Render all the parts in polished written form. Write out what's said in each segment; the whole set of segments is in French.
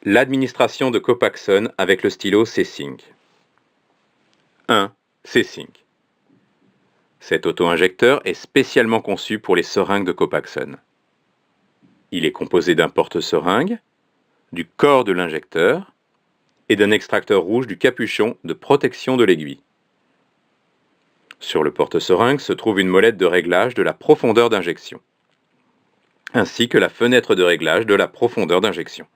L'administration de Copaxone avec le stylo C-Sync. 1. C-Sync. Cet auto-injecteur est spécialement conçu pour les seringues de Copaxone. Il est composé d'un porte-seringue, du corps de l'injecteur et d'un extracteur rouge du capuchon de protection de l'aiguille. Sur le porte-seringue se trouve une molette de réglage de la profondeur d'injection, ainsi que la fenêtre de réglage de la profondeur d'injection.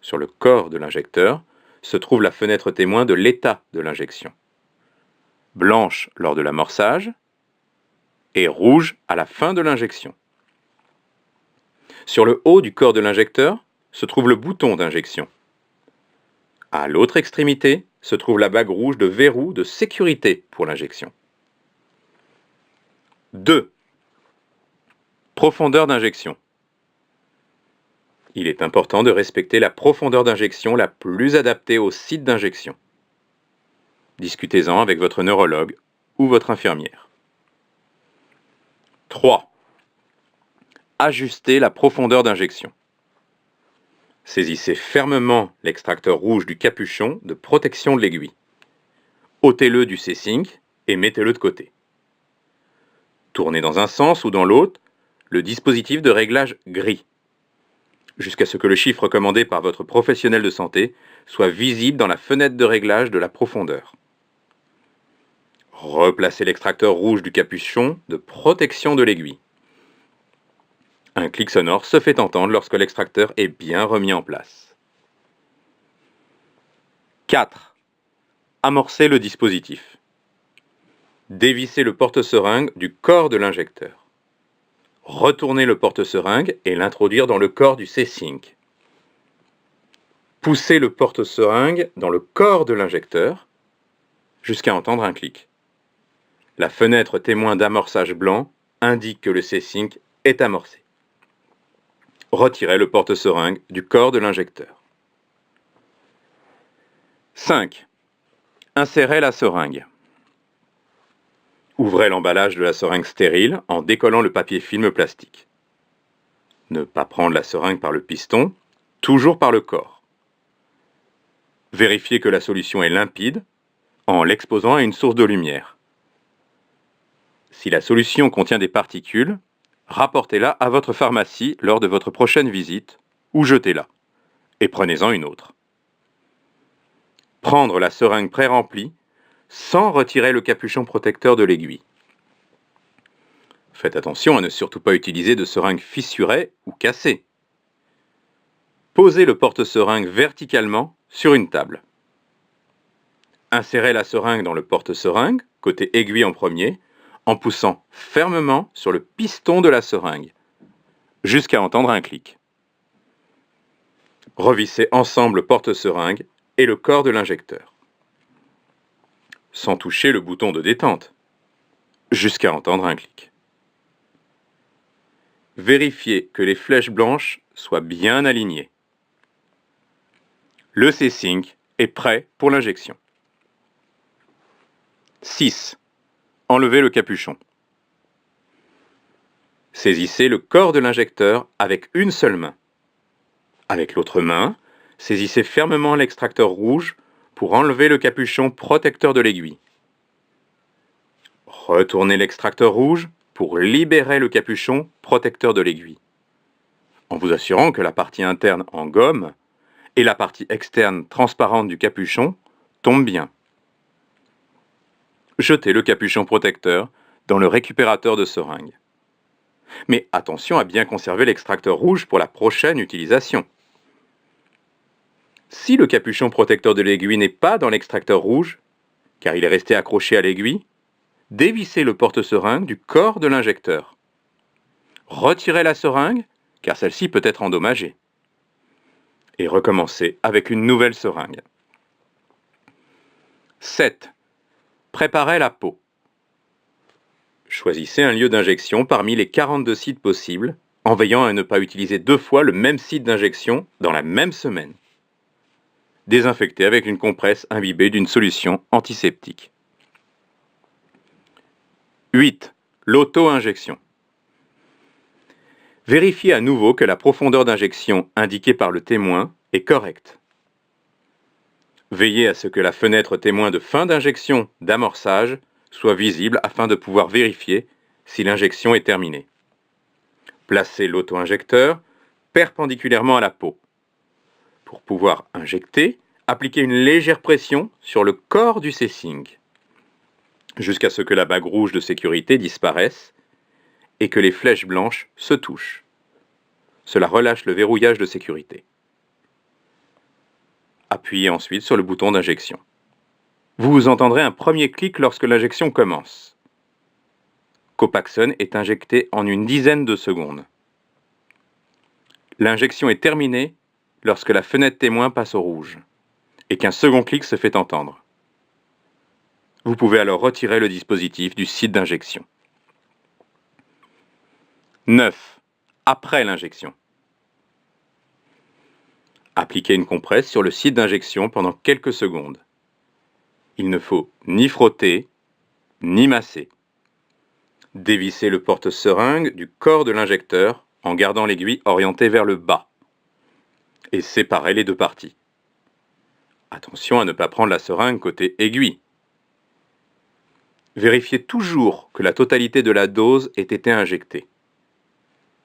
Sur le corps de l'injecteur se trouve la fenêtre témoin de l'état de l'injection, blanche lors de l'amorçage et rouge à la fin de l'injection. Sur le haut du corps de l'injecteur se trouve le bouton d'injection. À l'autre extrémité se trouve la bague rouge de verrou de sécurité pour l'injection. 2. Profondeur d'injection. Il est important de respecter la profondeur d'injection la plus adaptée au site d'injection. Discutez-en avec votre neurologue ou votre infirmière. 3. Ajustez la profondeur d'injection. Saisissez fermement l'extracteur rouge du capuchon de protection de l'aiguille. Ôtez-le du C-Sync et mettez-le de côté. Tournez dans un sens ou dans l'autre le dispositif de réglage gris, jusqu'à ce que le chiffre commandé par votre professionnel de santé soit visible dans la fenêtre de réglage de la profondeur. Replacez l'extracteur rouge du capuchon de protection de l'aiguille. Un clic sonore se fait entendre lorsque l'extracteur est bien remis en place. 4. Amorcez le dispositif. Dévissez le porte-seringue du corps de l'injecteur. Retournez le porte-seringue et l'introduire dans le corps du C-Sync. Poussez le porte-seringue dans le corps de l'injecteur jusqu'à entendre un clic. La fenêtre témoin d'amorçage blanc indique que le C-Sync est amorcé. Retirez le porte-seringue du corps de l'injecteur. 5. Insérez la seringue. Ouvrez l'emballage de la seringue stérile en décollant le papier film plastique. Ne pas prendre la seringue par le piston, toujours par le corps. Vérifiez que la solution est limpide en l'exposant à une source de lumière. Si la solution contient des particules, rapportez-la à votre pharmacie lors de votre prochaine visite ou jetez-la et prenez-en une autre. Prendre la seringue pré-remplie sans retirer le capuchon protecteur de l'aiguille. Faites attention à ne surtout pas utiliser de seringue fissurée ou cassée. Posez le porte-seringue verticalement sur une table. Insérez la seringue dans le porte-seringue, côté aiguille en premier, en poussant fermement sur le piston de la seringue, jusqu'à entendre un clic. Revissez ensemble le porte-seringue et le corps de l'injecteur, sans toucher le bouton de détente, jusqu'à entendre un clic. Vérifiez que les flèches blanches soient bien alignées. Le C-Sync est prêt pour l'injection. 6. Enlevez le capuchon. Saisissez le corps de l'injecteur avec une seule main. Avec l'autre main, saisissez fermement l'extracteur rouge pour enlever le capuchon protecteur de l'aiguille. Retournez l'extracteur rouge pour libérer le capuchon protecteur de l'aiguille, en vous assurant que la partie interne en gomme et la partie externe transparente du capuchon tombent bien. Jetez le capuchon protecteur dans le récupérateur de seringue. Mais attention à bien conserver l'extracteur rouge pour la prochaine utilisation. Si le capuchon protecteur de l'aiguille n'est pas dans l'extracteur rouge, car il est resté accroché à l'aiguille, dévissez le porte-seringue du corps de l'injecteur. Retirez la seringue, car celle-ci peut être endommagée. Et recommencez avec une nouvelle seringue. 7. Préparez la peau. Choisissez un lieu d'injection parmi les 42 sites possibles, en veillant à ne pas utiliser 2 fois le même site d'injection dans la même semaine. Désinfectez avec une compresse imbibée d'une solution antiseptique. 8. L'auto-injection. Vérifiez à nouveau que la profondeur d'injection indiquée par le témoin est correcte. Veillez à ce que la fenêtre témoin de fin d'injection d'amorçage soit visible afin de pouvoir vérifier si l'injection est terminée. Placez l'auto-injecteur perpendiculairement à la peau. Pour pouvoir injecter, appliquez une légère pression sur le corps du C-Sync, jusqu'à ce que la bague rouge de sécurité disparaisse et que les flèches blanches se touchent. Cela relâche le verrouillage de sécurité. Appuyez ensuite sur le bouton d'injection. Vous entendrez un premier clic lorsque l'injection commence. Copaxone est injecté en une dizaine de secondes. L'injection est terminée lorsque la fenêtre témoin passe au rouge et qu'un second clic se fait entendre. Vous pouvez alors retirer le dispositif du site d'injection. 9. Après l'injection. Appliquez une compresse sur le site d'injection pendant quelques secondes. Il ne faut ni frotter, ni masser. Dévissez le porte-seringue du corps de l'injecteur en gardant l'aiguille orientée vers le bas et séparez les deux parties. Attention à ne pas prendre la seringue côté aiguille. Vérifiez toujours que la totalité de la dose ait été injectée.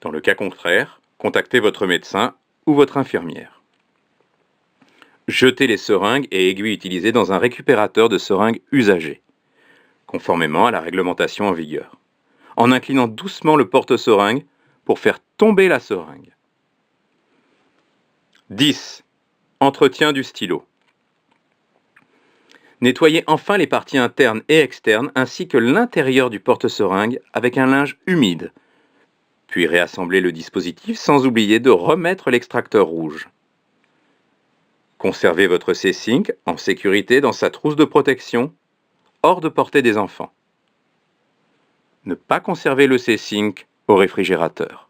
Dans le cas contraire, contactez votre médecin ou votre infirmière. Jetez les seringues et aiguilles utilisées dans un récupérateur de seringues usagé, conformément à la réglementation en vigueur, en inclinant doucement le porte-seringue pour faire tomber la seringue. 10. Entretien du stylo. Nettoyez enfin les parties internes et externes ainsi que l'intérieur du porte-seringue avec un linge humide, puis réassemblez le dispositif sans oublier de remettre l'extracteur rouge. Conservez votre C-Sync en sécurité dans sa trousse de protection, hors de portée des enfants. Ne pas conserver le C-Sync au réfrigérateur.